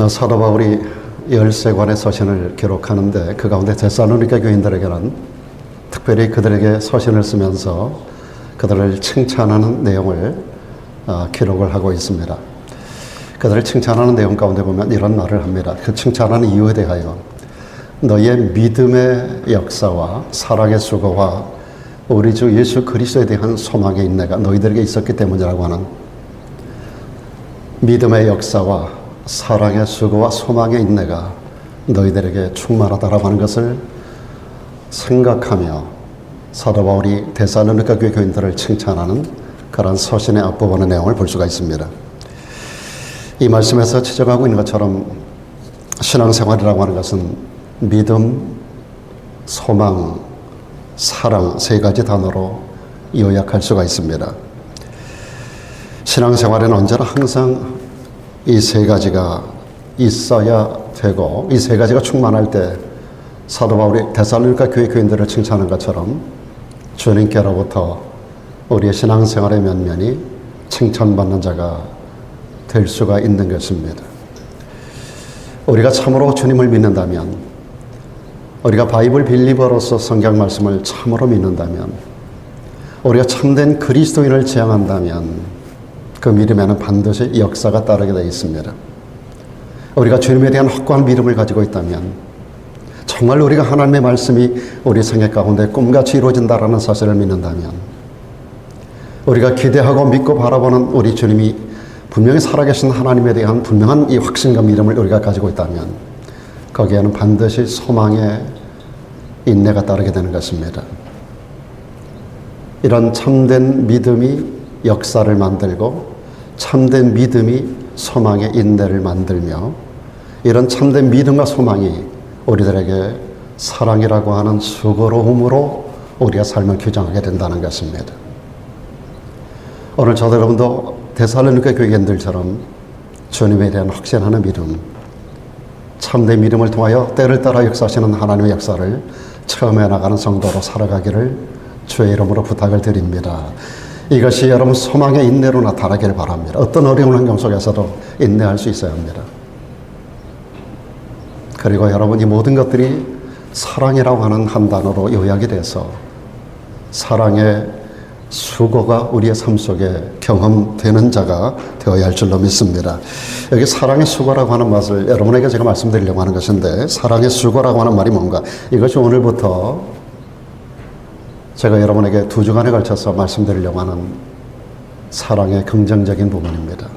사도 바울이 13권의 서신을 기록하는데 그 가운데 데살로니가 교인들에게는 특별히 그들에게 서신을 쓰면서 그들을 칭찬하는 내용을 기록을 하고 있습니다. 그들을 칭찬하는 내용 가운데 보면 이런 말을 합니다. 그 칭찬하는 이유에 대하여 너의 믿음의 역사와 사랑의 수고와 우리 주 예수 그리스도에 대한 소망의 인내가 너희들에게 있었기 때문이라고 하는 믿음의 역사와 사랑의 수고와 소망의 인내가 너희들에게 충만하다라고 하는 것을 생각하며 사도 바울이 데살로니가 교회 교인들을 칭찬하는 그런 서신의 앞부분의 내용을 볼 수가 있습니다. 이 말씀에서 지적하고 있는 것처럼 신앙생활이라고 하는 것은 믿음, 소망, 사랑 세 가지 단어로 요약할 수가 있습니다. 신앙생활에는 언제나 항상 이 세 가지가 있어야 되고 이 세 가지가 충만할 때 사도 바울이 데살로니가 교회 교인들을 칭찬한 것처럼 주님께로부터 우리의 신앙생활의 면면이 칭찬받는 자가 될 수가 있는 것입니다. 우리가 참으로 주님을 믿는다면, 우리가 바이블 빌리버로서 성경 말씀을 참으로 믿는다면, 우리가 참된 그리스도인을 지향한다면 그 믿음에는 반드시 역사가 따르게 되어 있습니다. 우리가 주님에 대한 확고한 믿음을 가지고 있다면 정말 우리가 하나님의 말씀이 우리 생애 가운데 꿈같이 이루어진다라는 사실을 믿는다면 우리가 기대하고 믿고 바라보는 우리 주님이 분명히 살아계신 하나님에 대한 분명한 이 확신과 믿음을 우리가 가지고 있다면 거기에는 반드시 소망의 인내가 따르게 되는 것입니다. 이런 참된 믿음이 역사를 만들고 참된 믿음이 소망의 인내를 만들며 이런 참된 믿음과 소망이 우리들에게 사랑이라고 하는 수고로움으로 우리가 삶을 규정하게 된다는 것입니다. 오늘 저도 여러분도 데살로니가 교인들처럼 주님에 대한 확신하는 믿음, 참된 믿음을 통하여 때를 따라 역사하시는 하나님의 역사를 체험해 나가는 성도로 살아가기를 주의 이름으로 부탁을 드립니다. 이것이 여러분 소망의 인내로 나타나기를 바랍니다. 어떤 어려운 환경 속에서도 인내할 수 있어야 합니다. 그리고 여러분 이 모든 것들이 사랑이라고 하는 한 단어로 요약이 돼서 사랑의 수고가 우리의 삶 속에 경험되는 자가 되어야 할 줄로 믿습니다. 여기 사랑의 수고라고 하는 것을 여러분에게 제가 말씀드리려고 하는 것인데 사랑의 수고라고 하는 말이 뭔가 이것이 오늘부터 제가 여러분에게 2주간에 걸쳐서 말씀드리려고 하는 사랑의 긍정적인 부분입니다.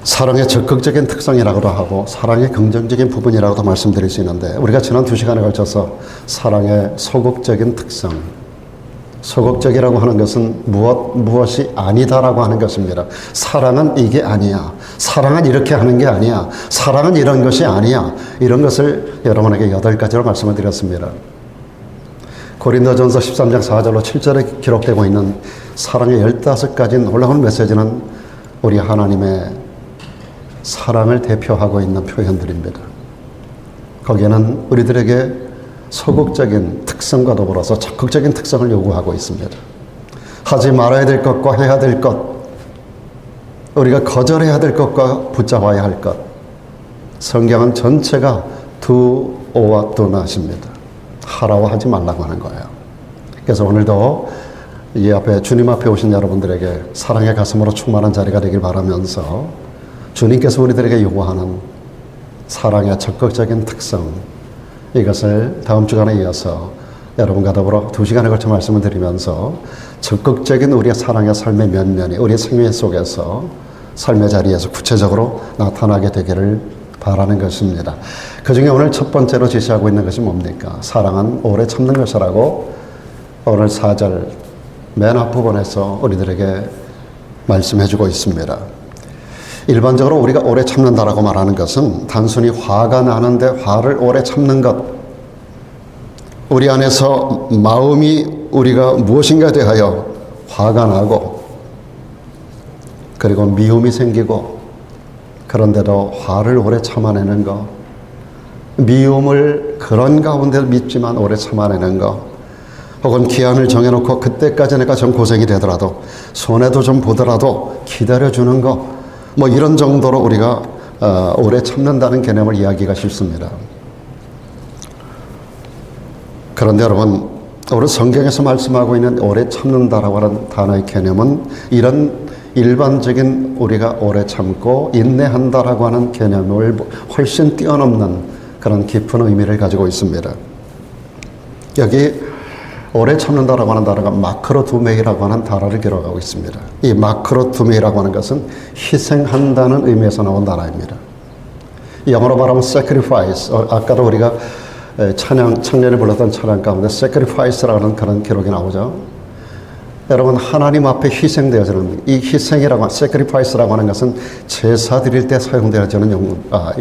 사랑의 적극적인 특성이라고도 하고 사랑의 긍정적인 부분이라고도 말씀드릴 수 있는데 우리가 지난 2시간에 걸쳐서 사랑의 소극적인 특성, 소극적이라고 하는 것은 무엇이 아니다라고 하는 것입니다. 사랑은 이게 아니야. 사랑은 이렇게 하는 게 아니야. 사랑은 이런 것이 아니야. 이런 것을 여러분에게 8가지로 말씀을 드렸습니다. 고린도전서 13장 4절로 7절에 기록되고 있는 사랑의 15가지 놀라운 메시지는 우리 하나님의 사랑을 대표하고 있는 표현들입니다. 거기에는 우리들에게 소극적인 특성과 더불어서 적극적인 특성을 요구하고 있습니다. 하지 말아야 될 것과 해야 될 것, 우리가 거절해야 될 것과 붙잡아야 할 것, 성경은 전체가 do와 do not입니다. 하라고 하지 말라고 하는 거예요. 그래서 오늘도 이 앞에 주님 앞에 오신 여러분들에게 사랑의 가슴으로 충만한 자리가 되길 바라면서 주님께서 우리들에게 요구하는 사랑의 적극적인 특성, 이것을 다음 주간에 이어서 여러분과 더불어 2시간에 걸쳐 말씀을 드리면서 적극적인 우리의 사랑의 삶의 면면이 우리의 생애 속에서 삶의 자리에서 구체적으로 나타나게 되기를 바라는 것입니다. 그 중에 오늘 첫 번째로 제시하고 있는 것이 뭡니까? 사랑은 오래 참는 것이라고 오늘 4절 맨 앞부분에서 우리들에게 말씀해주고 있습니다. 일반적으로 우리가 오래 참는다라고 말하는 것은 단순히 화가 나는데 화를 오래 참는 것, 우리 안에서 마음이 우리가 무엇인가에 대하여 화가 나고 그리고 미움이 생기고 그런데도 화를 오래 참아내는 것, 미움을 그런 가운데 믿지만 오래 참아내는 것, 혹은 기한을 정해놓고 그때까지 내가 좀 고생이 되더라도 손해도 좀 보더라도 기다려주는 것, 뭐 이런 정도로 우리가 오래 참는다는 개념을 이야기하기가 쉽습니다. 그런데 여러분, 우리 성경에서 말씀하고 있는 오래 참는다라고 하는 단어의 개념은 이런 일반적인 우리가 오래 참고 인내한다라고 하는 개념을 훨씬 뛰어넘는 그런 깊은 의미를 가지고 있습니다. 여기 오래 참는다라고 하는 단어가 마크로두메이라고 하는 단어를 기록하고 있습니다. 이 마크로두메이라고 하는 것은 희생한다는 의미에서 나온 단어입니다. 영어로 말하면 sacrifice, 아까도 우리가 청년이 불렀던 찬양 가운데 sacrifice라는 그런 기록이 나오죠. 여러분, 하나님 앞에 희생되어지는 이 희생이라고 하는 sacrifice라고 하는 것은 제사 드릴 때 사용되어지는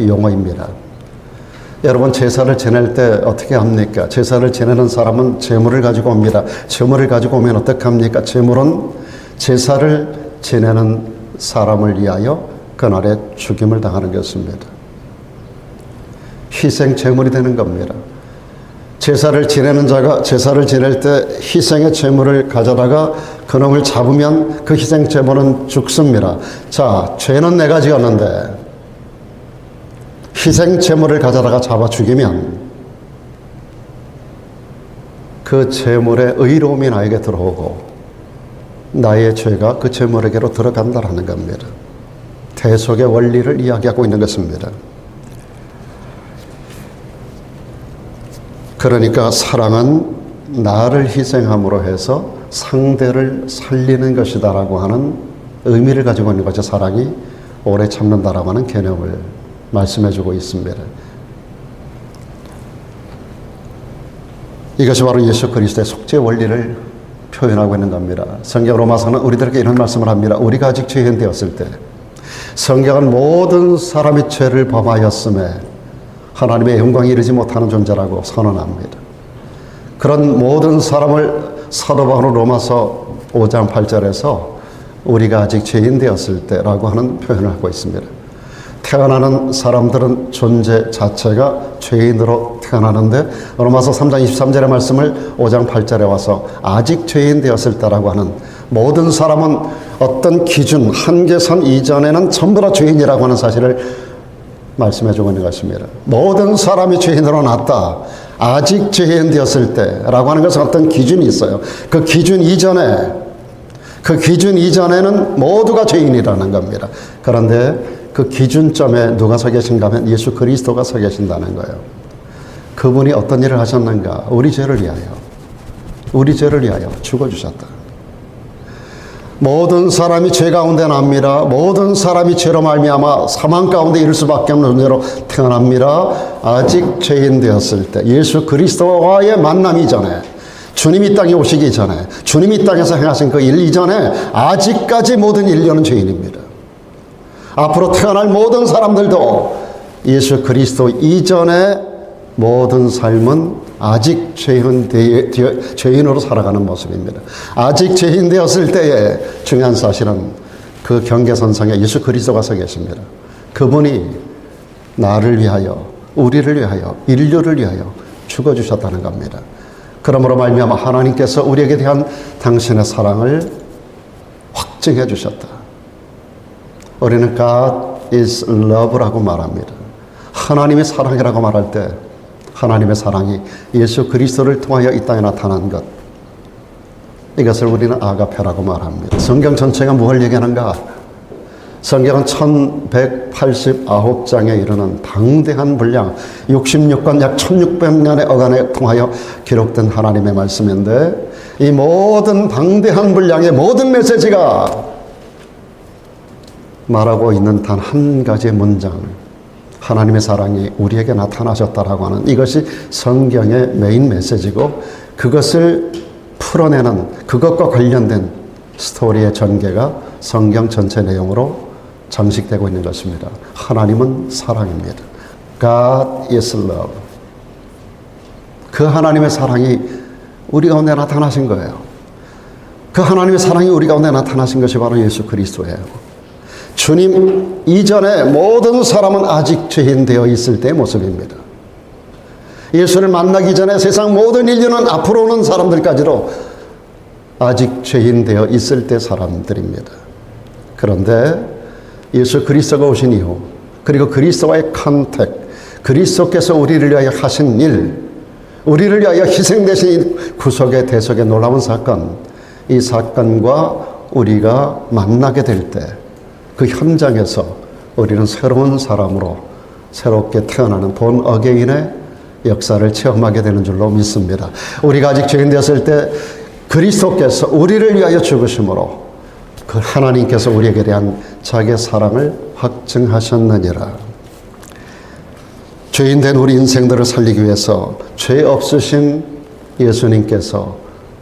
용어입니다. 여러분, 제사를 지낼 때 어떻게 합니까? 제사를 지내는 사람은 제물을 가지고 옵니다. 제물을 가지고 오면 어떻게 합니까? 제물은 제사를 지내는 사람을 위하여 그날에 죽임을 당하는 것입니다. 희생 제물이 되는 겁니다. 제사를 지내는 자가 제사를 지낼 때 희생의 제물을 가져다가 그놈을 잡으면 그 희생 제물은 죽습니다. 자, 죄는 내가 지었는데 희생 제물을 가져다가 잡아 죽이면 그 제물의 의로움이 나에게 들어오고 나의 죄가 그 제물에게로 들어간다라는 겁니다. 대속의 원리를 이야기하고 있는 것입니다. 그러니까 사랑은 나를 희생함으로 해서 상대를 살리는 것이다라고 하는 의미를 가지고 있는 것이 사랑이 오래 참는다라고 하는 개념을 말씀해주고 있습니다. 이것이 바로 예수 그리스도의 속죄 원리를 표현하고 있는 겁니다. 성경 로마서는 우리들에게 이런 말씀을 합니다. 우리가 아직 죄인 되었을 때 성경은 모든 사람이 죄를 범하였음에 하나님의 영광에 이르지 못하는 존재라고 선언합니다. 그런 모든 사람을 사도 바울은 로마서 5장 8절에서 우리가 아직 죄인 되었을 때라고 하는 표현을 하고 있습니다. 태어나는 사람들은 존재 자체가 죄인으로 태어나는데 로마서 3장 23절의 말씀을 5장 8절에 와서 아직 죄인 되었을 때라고 하는 모든 사람은 어떤 기준, 한계선 이전에는 전부 다 죄인이라고 하는 사실을 말씀해 주고 있는 것입니다. 모든 사람이 죄인으로 났다. 아직 죄인 되었을 때라고 하는 것은 어떤 기준이 있어요. 그 기준 이전에는 모두가 죄인이라는 겁니다. 그런데 그 기준점에 누가 서 계신가 하면 예수 그리스도가 서 계신다는 거예요. 그분이 어떤 일을 하셨는가? 우리 죄를 위하여 죽어주셨다. 모든 사람이 죄 가운데 납니다. 모든 사람이 죄로 말미암아 사망 가운데 이를 수밖에 없는 존재로 태어납니다. 아직 죄인 되었을 때 예수 그리스도와의 만남 이전에 주님이 땅에 오시기 전에 주님이 땅에서 행하신 그 일 이전에 아직까지 모든 인류는 죄인입니다. 앞으로 태어날 모든 사람들도 예수 그리스도 이전에 모든 삶은 아직 죄인으로 살아가는 모습입니다. 아직 죄인 되었을 때의 중요한 사실은 그 경계선상에 예수 그리스도가 서 계십니다. 그분이 나를 위하여, 우리를 위하여, 인류를 위하여 죽어주셨다는 겁니다. 그러므로 말미암아 하나님께서 우리에게 대한 당신의 사랑을 확증해 주셨다. 우리는 God is love라고 말합니다. 하나님의 사랑이라고 말할 때 하나님의 사랑이 예수 그리스도를 통하여 이 땅에 나타난 것, 이것을 우리는 아가페라고 말합니다. 성경 전체가 무엇을 얘기하는가? 성경은 1189장에 이르는 방대한 분량 66권 약 1600년의 어간에 통하여 기록된 하나님의 말씀인데 이 모든 방대한 분량의 모든 메시지가 말하고 있는 단 한 가지의 문장, 하나님의 사랑이 우리에게 나타나셨다라고 하는 이것이 성경의 메인 메시지고 그것을 풀어내는 그것과 관련된 스토리의 전개가 성경 전체 내용으로 장식되고 있는 것입니다. 하나님은 사랑입니다. God is love. 그 하나님의 사랑이 우리 가운데 나타나신 거예요. 그 하나님의 사랑이 우리 가운데 나타나신 것이 바로 예수 그리스도예요. 주님 이전에 모든 사람은 아직 죄인 되어 있을 때의 모습입니다. 예수를 만나기 전에 세상 모든 인류는 앞으로 오는 사람들까지도 아직 죄인 되어 있을 때 사람들입니다. 그런데 예수 그리스도가 오신 이후 그리고 그리스도와의 컨택, 그리스도께서 우리를 위하여 하신 일, 우리를 위하여 희생되신 구속의 대속의 놀라운 사건, 이 사건과 우리가 만나게 될 때 그 현장에서 우리는 새로운 사람으로 새롭게 태어나는 본 어게인의 역사를 체험하게 되는 줄로 믿습니다. 우리가 아직 죄인 되었을 때 그리스도께서 우리를 위하여 죽으심으로 그 하나님께서 우리에게 대한 자기의 사랑을 확증하셨느니라. 죄인 된 우리 인생들을 살리기 위해서 죄 없으신 예수님께서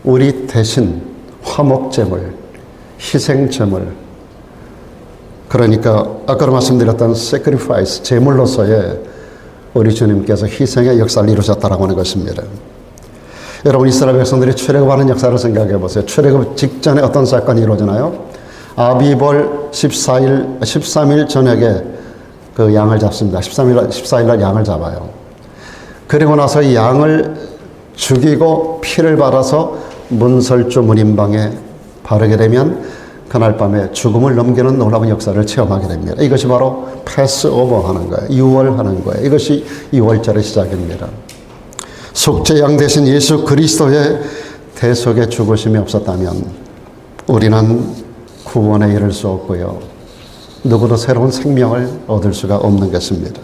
우리 대신 화목제물, 희생제물, 그러니까 아까 말씀드렸던 sacrifice, 제물로서의 우리 주님께서 희생의 역사를 이루셨다라고 하는 것입니다. 여러분, 이스라엘 백성들이 출애굽하는 역사를 생각해 보세요. 출애굽 직전에 어떤 사건이 이루어지나요? 아비벌 13일 저녁에 그 양을 잡습니다. 14일 날 양을 잡아요. 그리고 나서 이 양을 죽이고 피를 발라서 문설주 문인방에 바르게 되면 그날 밤에 죽음을 넘기는 놀라운 역사를 체험하게 됩니다. 이것이 바로 패스오버 하는 거예요. 유월하는 거예요. 이것이 유월절의 시작입니다. 속죄양 대신 예수 그리스도의 대속의 죽으심이 없었다면 우리는 구원에 이를 수 없고요. 누구도 새로운 생명을 얻을 수가 없는 것입니다.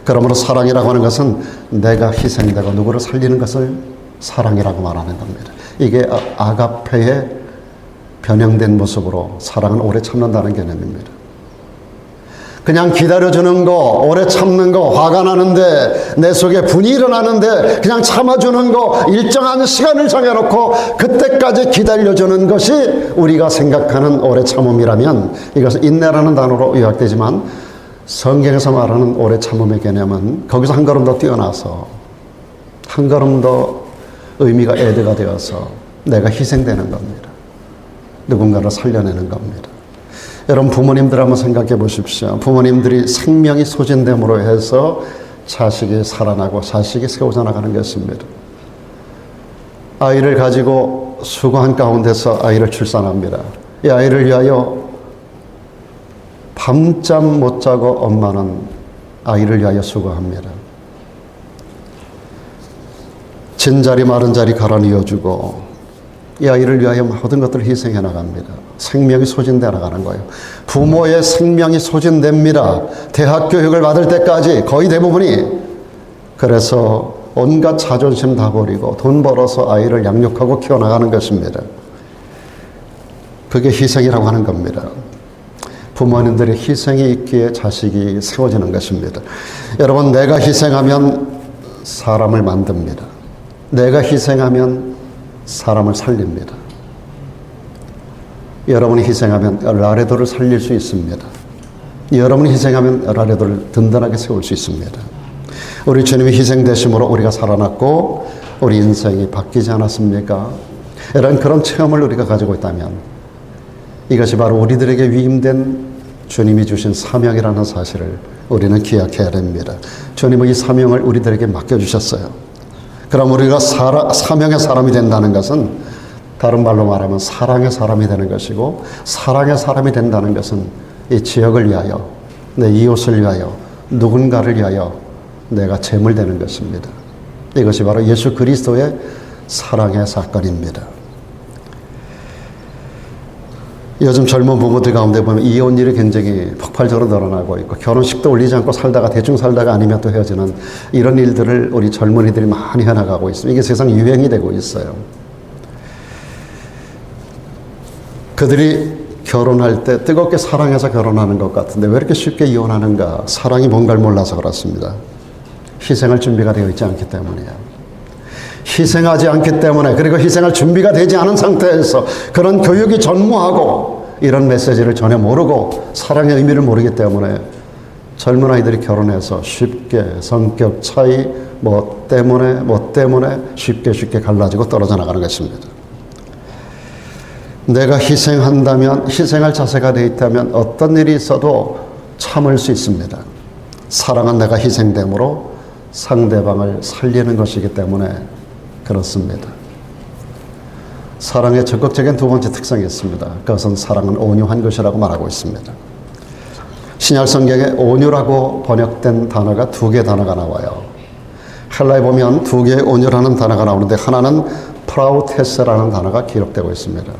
그러므로 사랑이라고 하는 것은 내가 희생되고 누구를 살리는 것을 사랑이라고 말하는 겁니다. 이게 아가페의 변형된 모습으로 사랑은 오래 참는다는 개념입니다. 그냥 기다려주는 거, 오래 참는 거, 화가 나는데, 내 속에 분이 일어나는데 그냥 참아주는 거, 일정한 시간을 정해놓고 그때까지 기다려주는 것이 우리가 생각하는 오래 참음이라면, 이것은 인내라는 단어로 요약되지만 성경에서 말하는 오래 참음의 개념은 거기서 한 걸음 더 뛰어나서 한 걸음 더 의미가 애드가 되어서 내가 희생되는 겁니다. 누군가를 살려내는 겁니다. 여러분, 부모님들 한번 생각해 보십시오. 부모님들이 생명이 소진됨으로 해서 자식이 살아나고 자식이 세워져 나가는 것입니다. 아이를 가지고 수고한 가운데서 아이를 출산합니다. 이 아이를 위하여 밤잠 못 자고 엄마는 아이를 위하여 수고합니다. 진 자리 마른 자리 갈아 넣어주고 이 아이를 위하여 모든 것들을 희생해 나갑니다. 생명이 소진돼 나가는 거예요. 부모의 생명이 소진됩니다. 대학 교육을 받을 때까지 거의 대부분이. 그래서 온갖 자존심 다 버리고 돈 벌어서 아이를 양육하고 키워나가는 것입니다. 그게 희생이라고 하는 겁니다. 부모님들의 희생이 있기에 자식이 세워지는 것입니다. 여러분, 내가 희생하면 사람을 만듭니다. 내가 희생하면 사람을 살립니다. 여러분이 희생하면 라레도를 살릴 수 있습니다. 여러분이 희생하면 라레도를 든든하게 세울 수 있습니다. 우리 주님이 희생되심으로 우리가 살아났고 우리 인생이 바뀌지 않았습니까? 이런 그런 체험을 우리가 가지고 있다면 이것이 바로 우리들에게 위임된 주님이 주신 사명이라는 사실을 우리는 기억해야 됩니다. 주님은 이 사명을 우리들에게 맡겨주셨어요. 그럼 우리가 사명의 사람이 된다는 것은 다른 말로 말하면 사랑의 사람이 되는 것이고, 사랑의 사람이 된다는 것은 이 지역을 위하여, 내 이웃을 위하여, 누군가를 위하여 내가 제물되는 것입니다. 이것이 바로 예수 그리스도의 사랑의 사건입니다. 요즘 젊은 부부들 가운데 보면 이혼율이 굉장히 폭발적으로 늘어나고 있고, 결혼식도 올리지 않고 살다가 대충 살다가 아니면 또 헤어지는 이런 일들을 우리 젊은이들이 많이 해나가고 있습니다. 이게 세상 유행이 되고 있어요. 그들이 결혼할 때 뜨겁게 사랑해서 결혼하는 것 같은데 왜 이렇게 쉽게 이혼하는가? 사랑이 뭔가를 몰라서 그렇습니다. 희생할 준비가 되어 있지 않기 때문이에요. 희생하지 않기 때문에, 그리고 희생할 준비가 되지 않은 상태에서 그런 교육이 전무하고 이런 메시지를 전혀 모르고 사랑의 의미를 모르기 때문에 젊은 아이들이 결혼해서 쉽게 성격 차이 뭐 때문에 쉽게 갈라지고 떨어져 나가는 것입니다. 내가 희생한다면, 희생할 자세가 되어 있다면 어떤 일이 있어도 참을 수 있습니다. 사랑은 내가 희생됨으로 상대방을 살리는 것이기 때문에 그렇습니다. 사랑의 적극적인 두 번째 특성이 있습니다. 그것은 사랑은 온유한 것이라고 말하고 있습니다. 신약 성경에 온유라고 번역된 단어가 두 개의 단어가 나와요. 헬라에 보면 두 개의 온유라는 단어가 나오는데 하나는 프라우테스라는 단어가 기록되고 있습니다.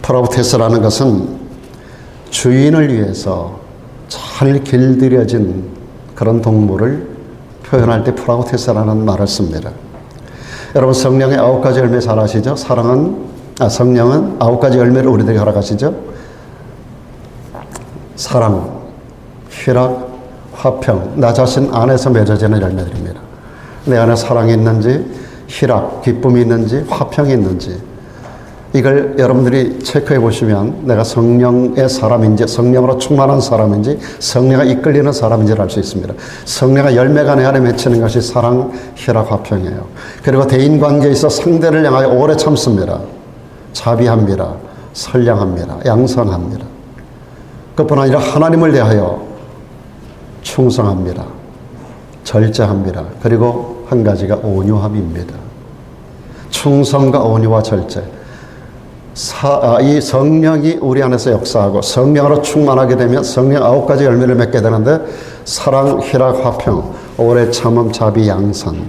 프라우테스라는 것은 주인을 위해서 잘 길들여진 그런 동물을 표현할 때 프라우테스라는 말을 씁니다. 여러분 성령의 9가지 열매 잘 아시죠? 성령은 9가지 열매를 우리들에게 허락하시죠? 사랑, 희락, 화평, 나 자신 안에서 맺어지는 열매들입니다. 내 안에 사랑이 있는지, 희락, 기쁨이 있는지, 화평이 있는지 이걸 여러분들이 체크해 보시면 내가 성령의 사람인지, 성령으로 충만한 사람인지, 성령에 이끌리는 사람인지를 알 수 있습니다. 성령의 열매가 내 안에 맺히는 것이 사랑, 희락, 화평이에요. 그리고 대인관계에 있어 상대를 향하여 오래 참습니다. 자비합니다. 선량합니다. 양선합니다. 그뿐 아니라 하나님을 대하여 충성합니다. 절제합니다. 그리고 한 가지가 온유함입니다. 충성과 온유와 절제. 이 성령이 우리 안에서 역사하고 성령으로 충만하게 되면 성령 9가지 열매를 맺게 되는데 사랑, 희락, 화평, 오래 참음, 자비, 양선,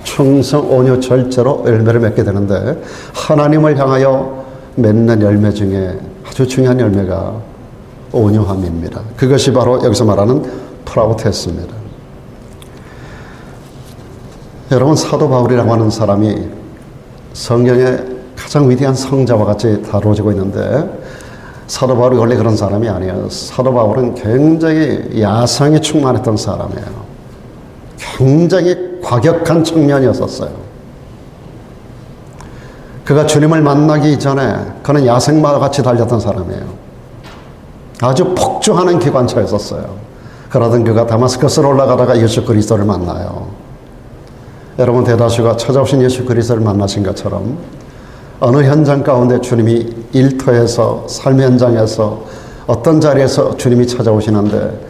충성, 온유, 절제로 열매를 맺게 되는데 하나님을 향하여 맺는 열매 중에 아주 중요한 열매가 온유함입니다. 그것이 바로 여기서 말하는 프라우테스입니다. 여러분 사도 바울이라고 하는 사람이 성경의 가장 위대한 성자와 같이 다뤄지고 있는데 사도 바울이 원래 그런 사람이 아니에요. 사도 바울은 굉장히 야성에 충만했던 사람이에요. 굉장히 과격한 청년이었었어요. 그가 주님을 만나기 전에 그는 야생마와 같이 달렸던 사람이에요. 아주 폭주하는 기관차였었어요. 그러던 그가 다마스커스로 올라가다가 예수 그리스도를 만나요. 여러분 대다수가 찾아오신 예수 그리스도를 만나신 것처럼 어느 현장 가운데 주님이 일터에서 삶의 현장에서 어떤 자리에서 주님이 찾아오시는데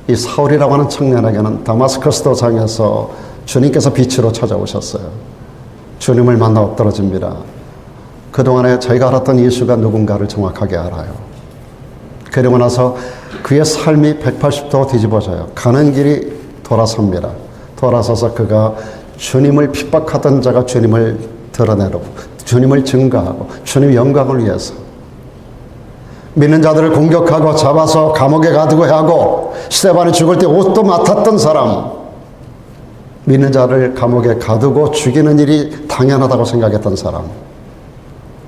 이 사울이라고 하는 청년에게는 다마스커스 도상에서 주님께서 빛으로 찾아오셨어요. 주님을 만나 엎드러집니다. 그동안에 저희가 알았던 예수가 누군가를 정확하게 알아요. 그러고 나서 그의 삶이 180도 뒤집어져요. 가는 길이 돌아섭니다. 돌아서서 그가 주님을 핍박하던 자가 주님을 드러내고 주님을 증거하고 주님의 영광을 위해서 믿는 자들을 공격하고 잡아서 감옥에 가두고 하고 스데반이 죽을 때 옷도 맡았던 사람, 믿는 자를 감옥에 가두고 죽이는 일이 당연하다고 생각했던 사람,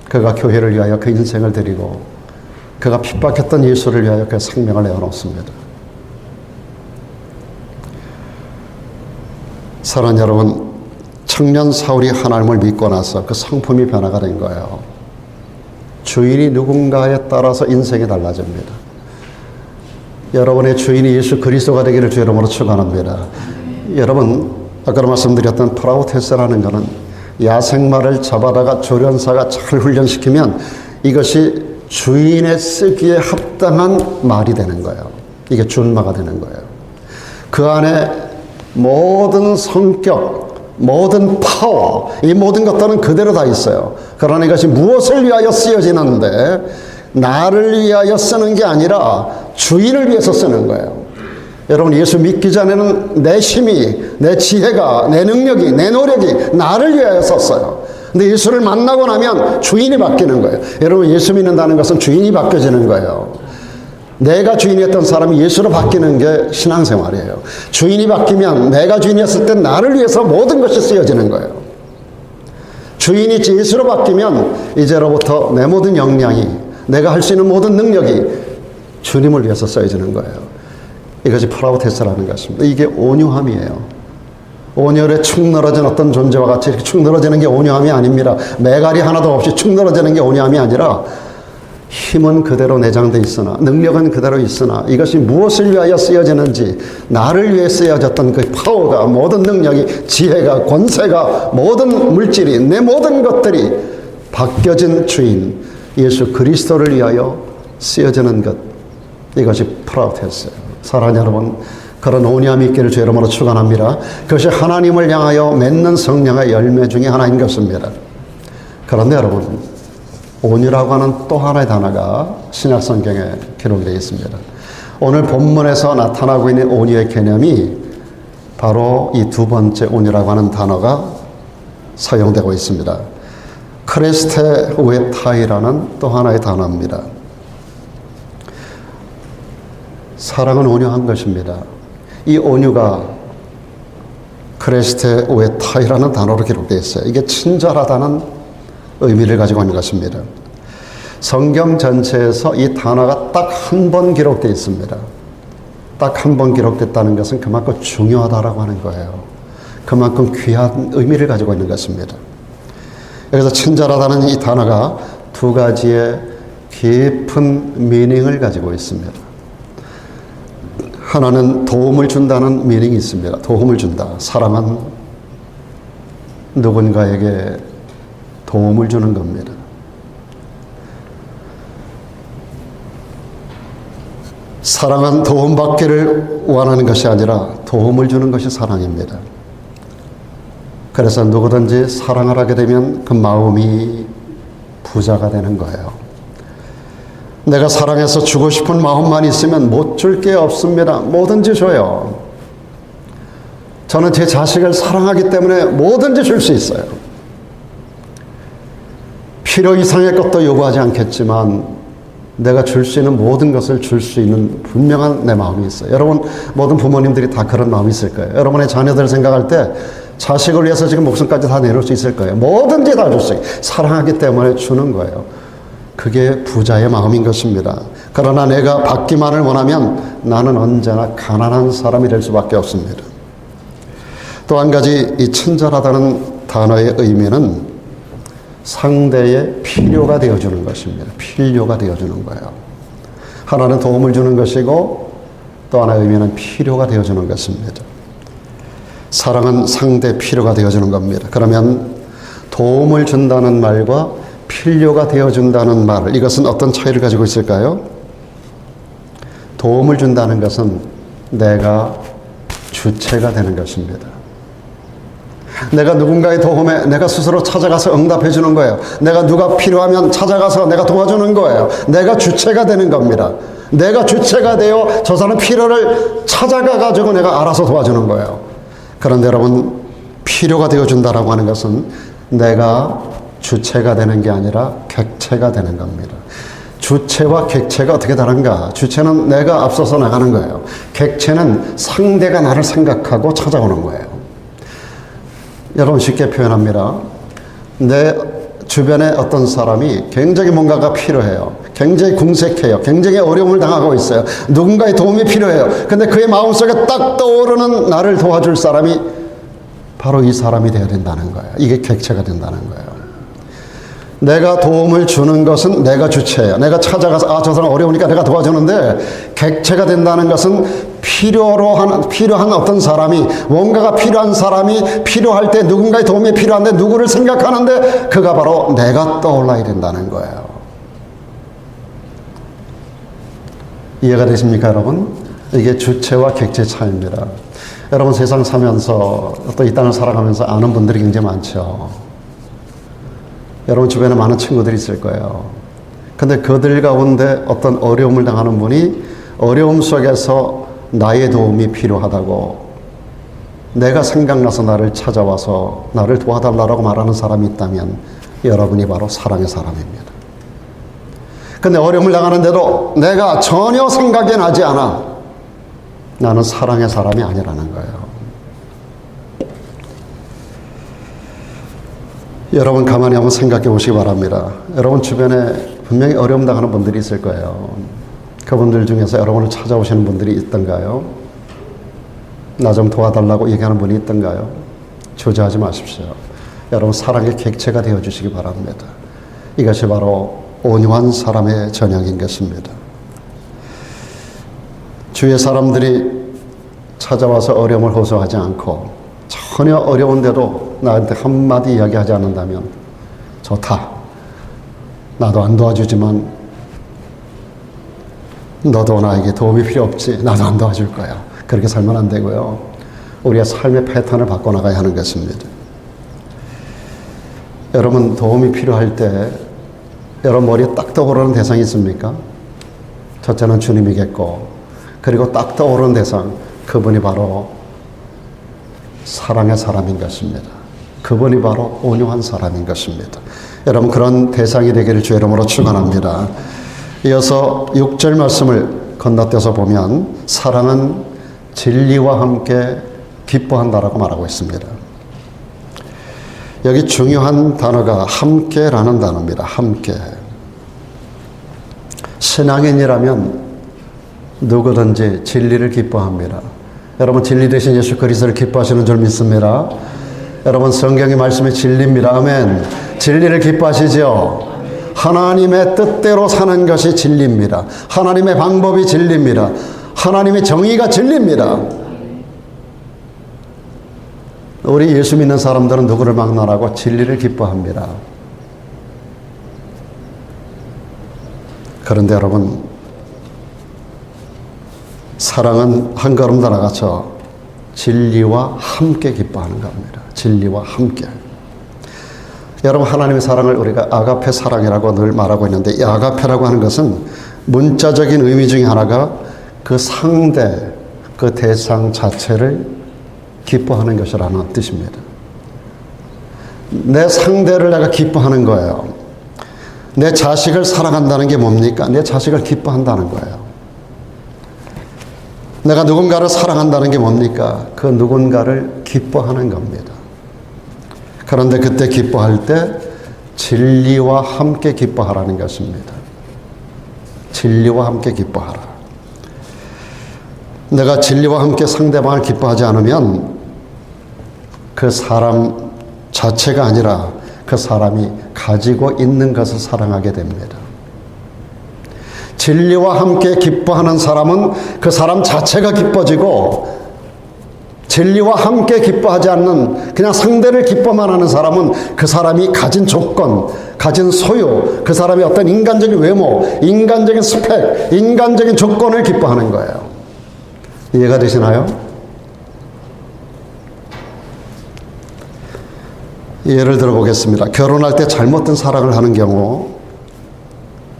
그가 교회를 위하여 그 인생을 드리고 그가 핍박했던 예수를 위하여 그 생명을 내어놓습니다. 사랑하는 여러분, 청년 사울이 하나님을 믿고 나서 그 성품이 변화가 된 거예요. 주인이 누군가에 따라서 인생이 달라집니다. 여러분의 주인이 예수 그리스도가 되기를 주 이름으로 축원합니다. 여러분, 아까 말씀드렸던 프라우테스라는 것은 야생마를 잡아다가 조련사가 잘 훈련시키면 이것이 주인의 쓰기에 합당한 말이 되는 거예요. 이게 준마가 되는 거예요. 그 안에 모든 성격, 모든 파워, 이 모든 것들은 그대로 다 있어요. 그러나 이것이 무엇을 위하여 쓰여지는데 나를 위하여 쓰는 게 아니라 주인을 위해서 쓰는 거예요. 여러분 예수 믿기 전에는 내 힘이, 내 지혜가, 내 능력이, 내 노력이 나를 위하여 썼어요. 근데 예수를 만나고 나면 주인이 바뀌는 거예요. 여러분 예수 믿는다는 것은 주인이 바뀌어지는 거예요. 내가 주인이었던 사람이 예수로 바뀌는 게 신앙생활이에요. 주인이 바뀌면 내가 주인이었을 때 나를 위해서 모든 것이 쓰여지는 거예요. 주인이 예수로 바뀌면 이제로부터 내 모든 역량이, 내가 할 수 있는 모든 능력이 주님을 위해서 쓰여지는 거예요. 이것이 프라우테스라는 것입니다. 이게 온유함이에요. 온열에 축 늘어진 어떤 존재와 같이 이렇게 축 늘어지는 게 온유함이 아닙니다. 매갈이 하나도 없이 축 늘어지는 게 온유함이 아니라 힘은 그대로 내장되어 있으나 능력은 그대로 있으나 이것이 무엇을 위하여 쓰여지는지 나를 위해 쓰여졌던 그 파워가, 모든 능력이, 지혜가, 권세가, 모든 물질이, 내 모든 것들이 바뀌어진 주인 예수 그리스도를 위하여 쓰여지는 것, 이것이 프라우테스예요. 사랑하는 여러분, 그런 온유함이 있기를 주 이름으로 축원합니다. 그것이 하나님을 향하여 맺는 성령의 열매 중에 하나인 것입니다. 그런데 여러분, 온유라고 하는 또 하나의 단어가 신약 성경에 기록되어 있습니다. 오늘 본문에서 나타나고 있는 온유의 개념이 바로 이 두 번째 온유라고 하는 단어가 사용되고 있습니다. 크레스테 우에타이라는 또 하나의 단어입니다. 사랑은 온유한 것입니다. 이 온유가 크레스테 우에타이라는 단어로 기록되어 있어요. 이게 친절하다는 의미를 가지고 있는 것입니다. 성경 전체에서 이 단어가 딱 한 번 기록되어 있습니다. 딱 한 번 기록됐다는 것은 그만큼 중요하다라고 하는 거예요. 그만큼 귀한 의미를 가지고 있는 것입니다. 그래서 친절하다는 이 단어가 두 가지의 깊은 미닝을 가지고 있습니다. 하나는 도움을 준다는 미닝이 있습니다. 도움을 준다. 사랑은 누군가에게 도움을 주는 겁니다. 사랑은 도움받기를 원하는 것이 아니라 도움을 주는 것이 사랑입니다. 그래서 누구든지 사랑을 하게 되면 그 마음이 부자가 되는 거예요. 내가 사랑해서 주고 싶은 마음만 있으면 못 줄 게 없습니다. 뭐든지 줘요. 저는 제 자식을 사랑하기 때문에 뭐든지 줄 수 있어요. 필요 이상의 것도 요구하지 않겠지만 내가 줄 수 있는 모든 것을 줄 수 있는 분명한 내 마음이 있어요. 여러분 모든 부모님들이 다 그런 마음이 있을 거예요. 여러분의 자녀들을 생각할 때 자식을 위해서 지금 목숨까지 다 내놓을 수 있을 거예요. 뭐든지 다 줄 수 있어요. 사랑하기 때문에 주는 거예요. 그게 부자의 마음인 것입니다. 그러나 내가 받기만을 원하면 나는 언제나 가난한 사람이 될 수밖에 없습니다. 또 한 가지 이 친절하다는 단어의 의미는 상대의 필요가 되어주는 것입니다. 필요가 되어주는 거예요. 하나는 도움을 주는 것이고 또 하나의 의미는 필요가 되어주는 것입니다. 사랑은 상대 필요가 되어주는 겁니다. 그러면 도움을 준다는 말과 필요가 되어준다는 말, 이것은 어떤 차이를 가지고 있을까요? 도움을 준다는 것은 내가 주체가 되는 것입니다. 내가 누군가의 도움에 내가 스스로 찾아가서 응답해 주는 거예요. 내가 누가 필요하면 찾아가서 내가 도와주는 거예요. 내가 주체가 되는 겁니다. 내가 주체가 되어 저 사람 필요를 찾아가 가지고 내가 알아서 도와주는 거예요. 그런데 여러분, 필요가 되어준다라고 하는 것은 내가 주체가 되는 게 아니라 객체가 되는 겁니다. 주체와 객체가 어떻게 다른가? 주체는 내가 앞서서 나가는 거예요. 객체는 상대가 나를 생각하고 찾아오는 거예요. 여러분 쉽게 표현합니다. 내 주변에 어떤 사람이 굉장히 뭔가가 필요해요. 굉장히 궁색해요. 굉장히 어려움을 당하고 있어요. 누군가의 도움이 필요해요. 근데 그의 마음속에 딱 떠오르는 나를 도와줄 사람이 바로 이 사람이 되어야 된다는 거예요. 이게 객체가 된다는 거예요. 내가 도움을 주는 것은 내가 주체예요. 내가 찾아가서 저 사람 어려우니까 내가 도와주는데, 객체가 된다는 것은 필요한 어떤 사람이, 뭔가가 필요한 사람이 필요할 때 누군가의 도움이 필요한데 누구를 생각하는데 그가 바로 내가 떠올라야 된다는 거예요. 이해가 되십니까, 여러분? 이게 주체와 객체 차이입니다. 여러분 세상 사면서 또 이 땅을 살아가면서 아는 분들이 굉장히 많죠. 여러분 주변에 많은 친구들이 있을 거예요. 근데 그들 가운데 어떤 어려움을 당하는 분이 어려움 속에서 나의 도움이 필요하다고, 내가 생각나서 나를 찾아와서 나를 도와달라고 말하는 사람이 있다면 여러분이 바로 사랑의 사람입니다. 근데 어려움을 당하는데도 내가 전혀 생각이 나지 않아, 나는 사랑의 사람이 아니라는 거예요. 여러분 가만히 한번 생각해 보시기 바랍니다. 여러분 주변에 분명히 어려움 당하는 분들이 있을 거예요. 그분들 중에서 여러분을 찾아오시는 분들이 있던가요? 나 좀 도와달라고 얘기하는 분이 있던가요? 주저하지 마십시오. 여러분 사랑의 객체가 되어주시기 바랍니다. 이것이 바로 온유한 사람의 전형인 것입니다. 주위의 사람들이 찾아와서 어려움을 호소하지 않고 전혀 어려운데도 나한테 한마디 이야기하지 않는다면 좋다. 나도 안 도와주지만 너도 나에게 도움이 필요 없지. 나도 안 도와줄 거야. 그렇게 살면 안 되고요. 우리의 삶의 패턴을 바꿔나가야 하는 것입니다. 여러분 도움이 필요할 때 여러분 머리에 딱 떠오르는 대상이 있습니까? 첫째는 주님이겠고, 그리고 딱 떠오르는 대상, 그분이 바로 사랑의 사람인 것입니다. 그분이 바로 온유한 사람인 것입니다. 여러분, 그런 대상이 되기를 주의 이름으로 축원합니다. 이어서 6절 말씀을 건너뛰어서 보면 사랑은 진리와 함께 기뻐한다라고 말하고 있습니다. 여기 중요한 단어가 함께라는 단어입니다. 함께. 신앙인이라면 누구든지 진리를 기뻐합니다. 여러분, 진리 되신 예수 그리스도를 기뻐하시는 줄 믿습니다. 여러분, 성경의 말씀이 진리입니다. 아멘. 진리를 기뻐하시죠? 하나님의 뜻대로 사는 것이 진리입니다. 하나님의 방법이 진리입니다. 하나님의 정의가 진리입니다. 우리 예수 믿는 사람들은 누구를 막론하고 진리를 기뻐합니다. 그런데 여러분, 사랑은 한 걸음 더 나가서 진리와 함께 기뻐하는 겁니다. 진리와 함께. 여러분, 하나님의 사랑을 우리가 아가페 사랑이라고 늘 말하고 있는데, 이 아가페라고 하는 것은 문자적인 의미 중에 하나가 그 상대, 그 대상 자체를 기뻐하는 것이라는 뜻입니다. 내 상대를 내가 기뻐하는 거예요. 내 자식을 사랑한다는 게 뭡니까? 내 자식을 기뻐한다는 거예요. 내가 누군가를 사랑한다는 게 뭡니까? 그 누군가를 기뻐하는 겁니다. 그런데 그때 기뻐할 때 진리와 함께 기뻐하라는 것입니다. 진리와 함께 기뻐하라. 내가 진리와 함께 상대방을 기뻐하지 않으면 그 사람 자체가 아니라 그 사람이 가지고 있는 것을 사랑하게 됩니다. 진리와 함께 기뻐하는 사람은 그 사람 자체가 기뻐지고, 진리와 함께 기뻐하지 않는 그냥 상대를 기뻐만 하는 사람은 그 사람이 가진 조건, 가진 소유, 그 사람의 어떤 인간적인 외모, 인간적인 스펙, 인간적인 조건을 기뻐하는 거예요. 이해가 되시나요? 예를 들어보겠습니다. 결혼할 때 잘못된 사랑을 하는 경우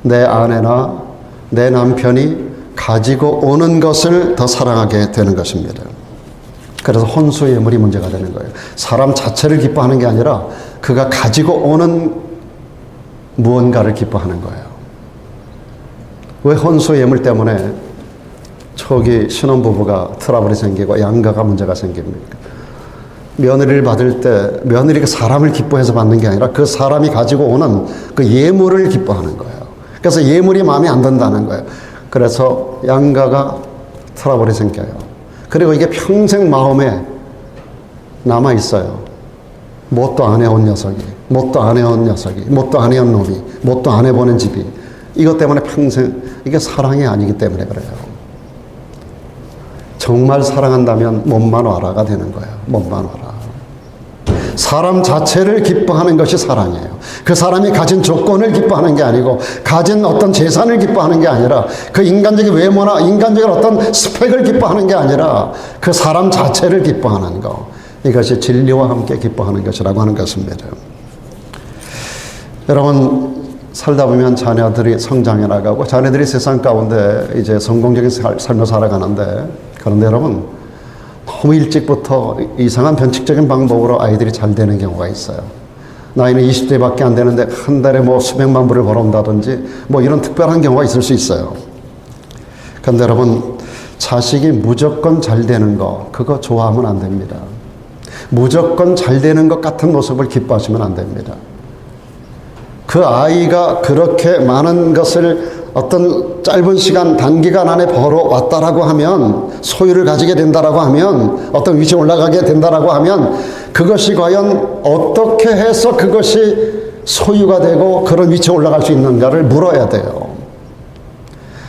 내 아내나 내 남편이 가지고 오는 것을 더 사랑하게 되는 것입니다. 그래서 혼수예물이 문제가 되는 거예요. 사람 자체를 기뻐하는 게 아니라 그가 가지고 오는 무언가를 기뻐하는 거예요. 왜 혼수예물 때문에 초기 신혼부부가 트러블이 생기고 양가가 문제가 생깁니까? 며느리를 받을 때 며느리가 사람을 기뻐해서 받는 게 아니라 그 사람이 가지고 오는 그 예물을 기뻐하는 거예요. 그래서 예물이 마음에 안 든다는 거예요. 그래서 양가가 트러블이 생겨요. 그리고 이게 평생 마음에 남아 있어요. 뭣도 안 해온 녀석이, 뭣도 안 해온 녀석이, 뭣도 안 해온 놈이, 뭣도 안 해보는 집이, 이것 때문에 평생, 이게 사랑이 아니기 때문에 그래요. 정말 사랑한다면 몸만 와라가 되는 거예요. 몸만 와라. 사람 자체를 기뻐하는 것이 사랑이에요. 그 사람이 가진 조건을 기뻐하는 게 아니고, 가진 어떤 재산을 기뻐하는 게 아니라, 그 인간적인 외모나 인간적인 어떤 스펙을 기뻐하는 게 아니라 그 사람 자체를 기뻐하는 것, 이것이 진리와 함께 기뻐하는 것이라고 하는 것입니다. 여러분, 살다 보면 자녀들이 성장해 나가고 자녀들이 세상 가운데 이제 성공적인 삶을 살아가는데, 그런데 여러분, 너무 일찍부터 이상한 변칙적인 방법으로 아이들이 잘 되는 경우가 있어요. 나이는 20대밖에 안 되는데 한 달에 뭐 수백만 불을 벌어온다든지 뭐 이런 특별한 경우가 있을 수 있어요. 그런데 여러분, 자식이 무조건 잘 되는 거, 그거 좋아하면 안 됩니다. 무조건 잘 되는 것 같은 모습을 기뻐하시면 안 됩니다. 그 아이가 그렇게 많은 것을 어떤 짧은 시간, 단기간 안에 벌어왔다라고 하면, 소유를 가지게 된다라고 하면, 어떤 위치에 올라가게 된다라고 하면, 그것이 과연 어떻게 해서 그것이 소유가 되고 그런 위치에 올라갈 수 있는가를 물어야 돼요.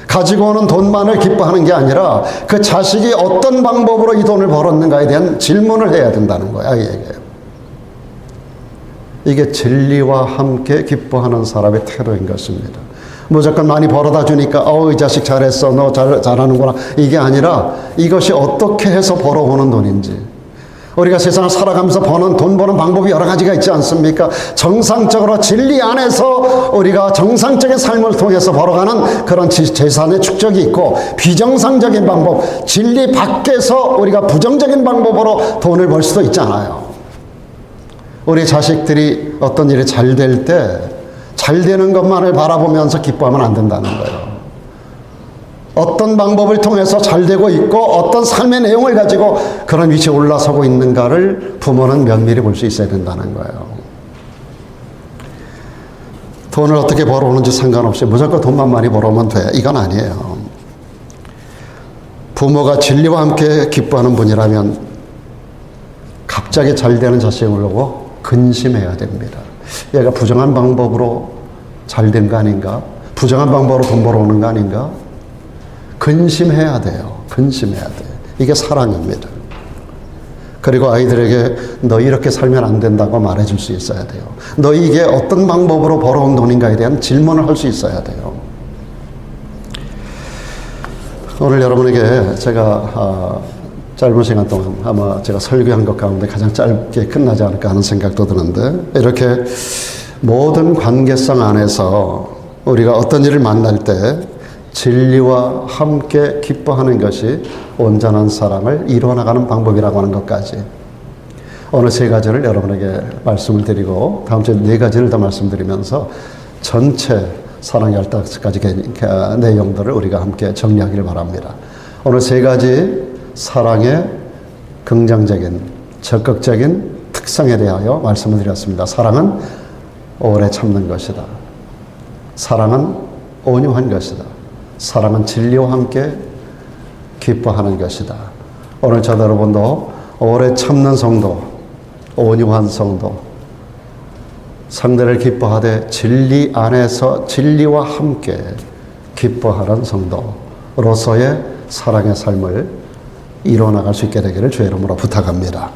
가지고 오는 돈만을 기뻐하는 게 아니라 그 자식이 어떤 방법으로 이 돈을 벌었는가에 대한 질문을 해야 된다는 거예요, 아이에게. 이게 진리와 함께 기뻐하는 사람의 태도인 것입니다. 무조건 많이 벌어다 주니까 이 자식 잘했어, 너 잘하는구나, 이게 아니라 이것이 어떻게 해서 벌어오는 돈인지, 우리가 세상을 살아가면서 돈 버는 방법이 여러 가지가 있지 않습니까? 정상적으로 진리 안에서 우리가 정상적인 삶을 통해서 벌어가는 그런 재산의 축적이 있고, 비정상적인 방법, 진리 밖에서 우리가 부정적인 방법으로 돈을 벌 수도 있잖아요. 우리 자식들이 어떤 일이 잘 될 때 잘 되는 것만을 바라보면서 기뻐하면 안 된다는 거예요. 어떤 방법을 통해서 잘 되고 있고 어떤 삶의 내용을 가지고 그런 위치에 올라서고 있는가를 부모는 면밀히 볼 수 있어야 된다는 거예요. 돈을 어떻게 벌어오는지 상관없이 무조건 돈만 많이 벌어오면 돼, 이건 아니에요. 부모가 진리와 함께 기뻐하는 분이라면 갑자기 잘 되는 자식을 보고 근심해야 됩니다. 얘가 부정한 방법으로 잘 된 거 아닌가? 부정한 방법으로 돈 벌어오는 거 아닌가? 근심해야 돼요. 근심해야 돼요. 이게 사랑입니다. 그리고 아이들에게 너 이렇게 살면 안 된다고 말해줄 수 있어야 돼요. 너 이게 어떤 방법으로 벌어온 돈인가에 대한 질문을 할 수 있어야 돼요. 오늘 여러분에게 제가 짧은 시간 동안 아마 제가 설교한 것 가운데 가장 짧게 끝나지 않을까 하는 생각도 드는데, 이렇게 모든 관계성 안에서 우리가 어떤 일을 만날 때 진리와 함께 기뻐하는 것이 온전한 사랑을 이루어나가는 방법이라고 하는 것까지 오늘 3가지를 여러분에게 말씀을 드리고, 다음 주에 4가지를 더 말씀드리면서 전체 사랑의 15가지 내용들을 우리가 함께 정리하기를 바랍니다. 오늘 3가지 사랑의 긍정적인, 적극적인 특성에 대하여 말씀을 드렸습니다. 사랑은 오래 참는 것이다. 사랑은 온유한 것이다. 사랑은 진리와 함께 기뻐하는 것이다. 오늘 저도 여러분도 오래 참는 성도, 온유한 성도, 상대를 기뻐하되 진리 안에서 진리와 함께 기뻐하는 성도로서의 사랑의 삶을 이뤄나갈 수 있게 되기를 주의 이름으로 부탁합니다.